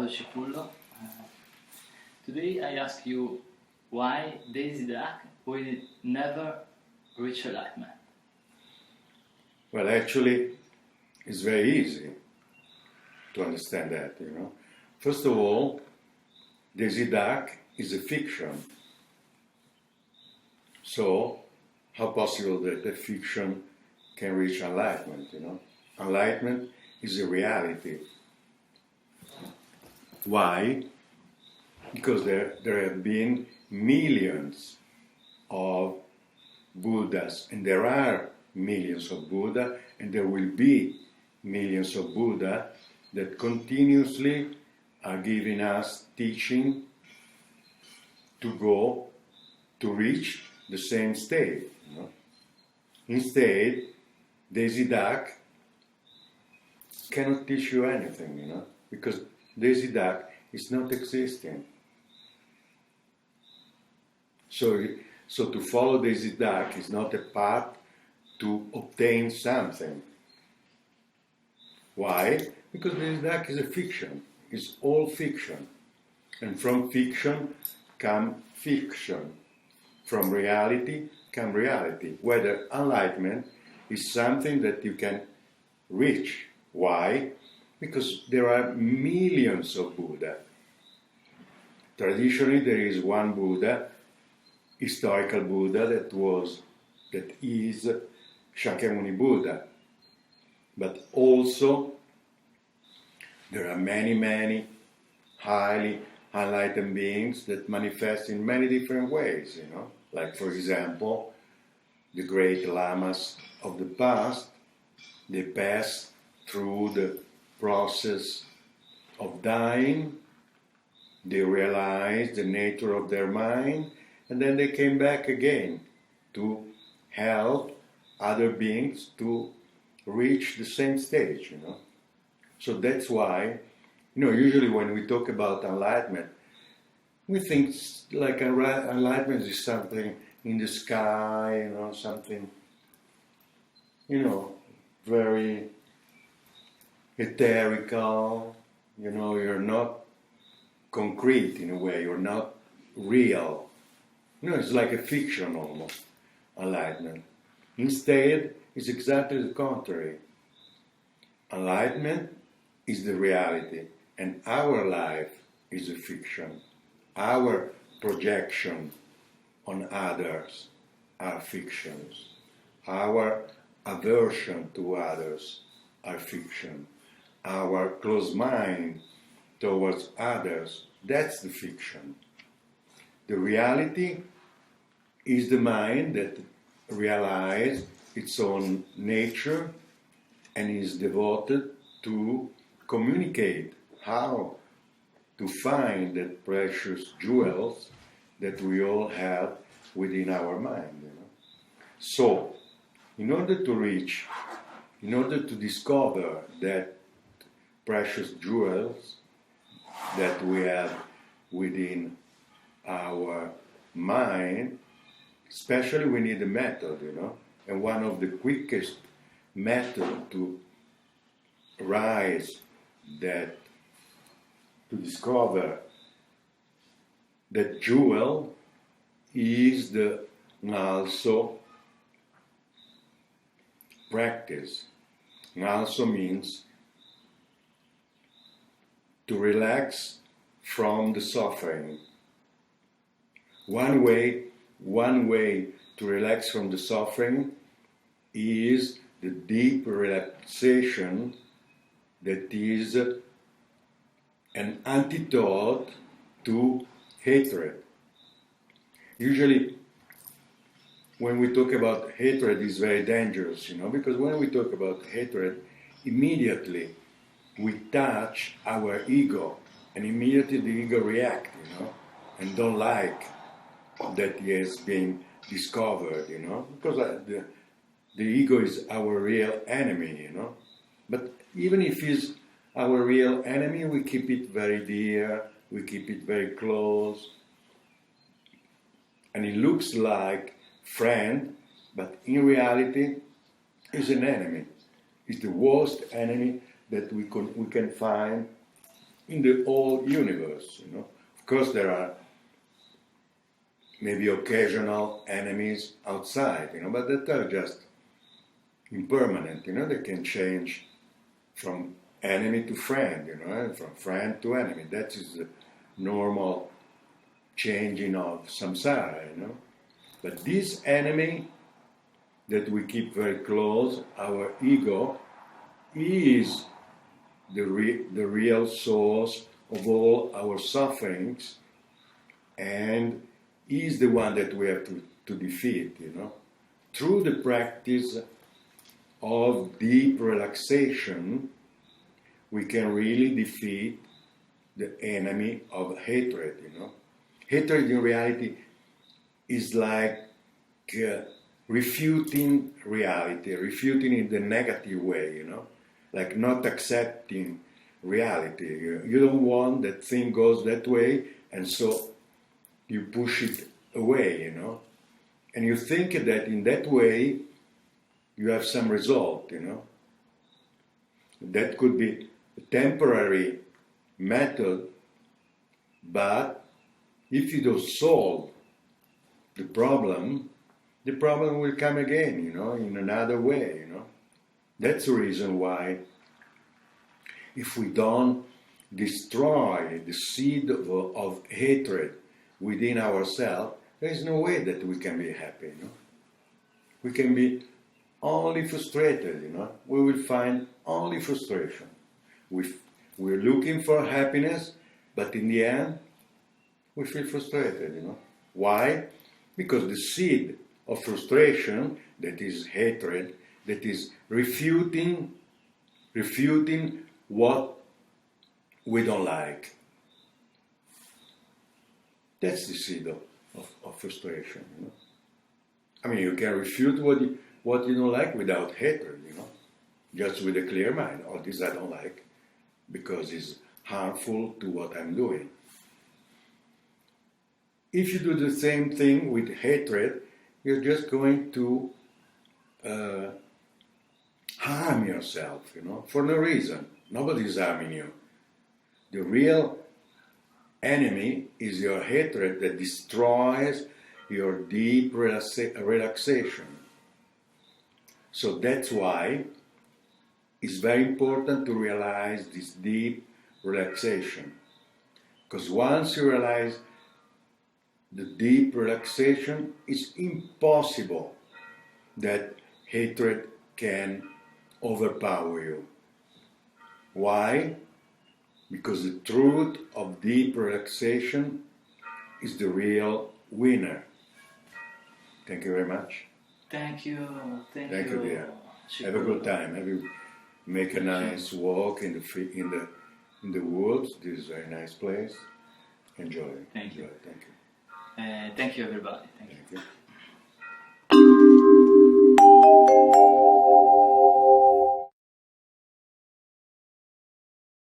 Claudio Cipullo. Today I ask you why Daisy Duck will never reach enlightenment. Well, actually, it's very easy to understand that, First of all, Daisy Duck is a fiction. So, how possible that a fiction can reach enlightenment, Enlightenment is a reality. Why? Because there have been millions of Buddhas, and there are millions of Buddha, and there will be millions of Buddha that continuously are giving us teaching to reach the same state. Instead, Daisy Duck cannot teach you anything, because Daisy Duck is not existing. So to follow Daisy Duck is not a path to obtain something. Why? Because Daisy Duck is a fiction. It's all fiction. And from fiction come fiction. From reality come reality. Whether enlightenment is something that you can reach. Why? Because there are millions of Buddha. Traditionally, there is one Buddha, historical Buddha, that is Shakyamuni Buddha. But also, there are many highly enlightened beings that manifest in many different ways, Like, for example, the great Lamas of the past, they passed through the process of dying, they realized the nature of their mind, and then they came back again to help other beings to reach the same stage, So that's why, usually when we talk about enlightenment, we think like enlightenment is something in the sky, something, very etherical, you're not concrete in a way, you're not real. It's like a fiction almost, enlightenment. Instead, it's exactly the contrary. Enlightenment is the reality, and our life is a fiction. Our projection on others are fictions. Our aversion to others are fiction. Our closed mind towards others, that's the fiction. The reality is the mind that realizes its own nature and is devoted to communicate how to find that precious jewels that we all have within our mind. So, in order to discover that precious jewels that we have within our mind, especially we need a method, And one of the quickest methods to discover that jewel is the Ngal-so practice. Ngal-so means to relax from the suffering. One way to relax from the suffering is the deep relaxation that is an antidote to hatred. Usually, when we talk about hatred, it's very dangerous, because when we talk about hatred, immediately we touch our ego, and immediately the ego reacts, and don't like that he has been discovered, because the ego is our real enemy, But even if he's our real enemy, we keep it very dear, we keep it very close, and it looks like friend, but in reality is an enemy. It's the worst enemy that we can find in the whole universe, you know. Of course, there are maybe occasional enemies outside, you know, but that are just impermanent, you know. They can change from enemy to friend, you know, and from friend to enemy. That is the normal changing of samsara, you know. But this enemy that we keep very close, our ego, is the real source of all our sufferings, and is the one that we have to defeat, you know. Through the practice of deep relaxation, we can really defeat the enemy of hatred, you know. Hatred in reality is like refuting reality, refuting in the negative way, you know, like not accepting reality. You don't want that thing goes that way, and so you push it away, you know, and you think that in that way you have some result, you know. That could be a temporary method, but if you don't solve the problem will come again, you know, in another way, you know. That's the reason why if we don't destroy the seed of hatred within ourselves, there is no way that we can be happy, you know. We can be only frustrated, you know. We will find only frustration. We're looking for happiness, but in the end, we feel frustrated, you know. Why? Because the seed of frustration, that is hatred, that is refuting what we don't like. That's the seed of frustration, you know. I mean, you can refute what you don't like without hatred, you know, just with a clear mind. Oh, this I don't like because it's harmful to what I'm doing. If you do the same thing with hatred, you're just going to harm yourself, you know, for no reason. Nobody's harming you. The real enemy is your hatred that destroys your deep relaxation. So that's why it's very important to realize this deep relaxation. Because once you realize the deep relaxation, it's impossible that hatred can overpower you. Why? Because the truth of deep relaxation is the real winner. Thank you very much. Thank you. Thank you, dear. Have a good time. Make a nice walk in the woods. This is a very nice place. Enjoy. Thank you. Thank you. Thank you, everybody. Thank you. Thank you.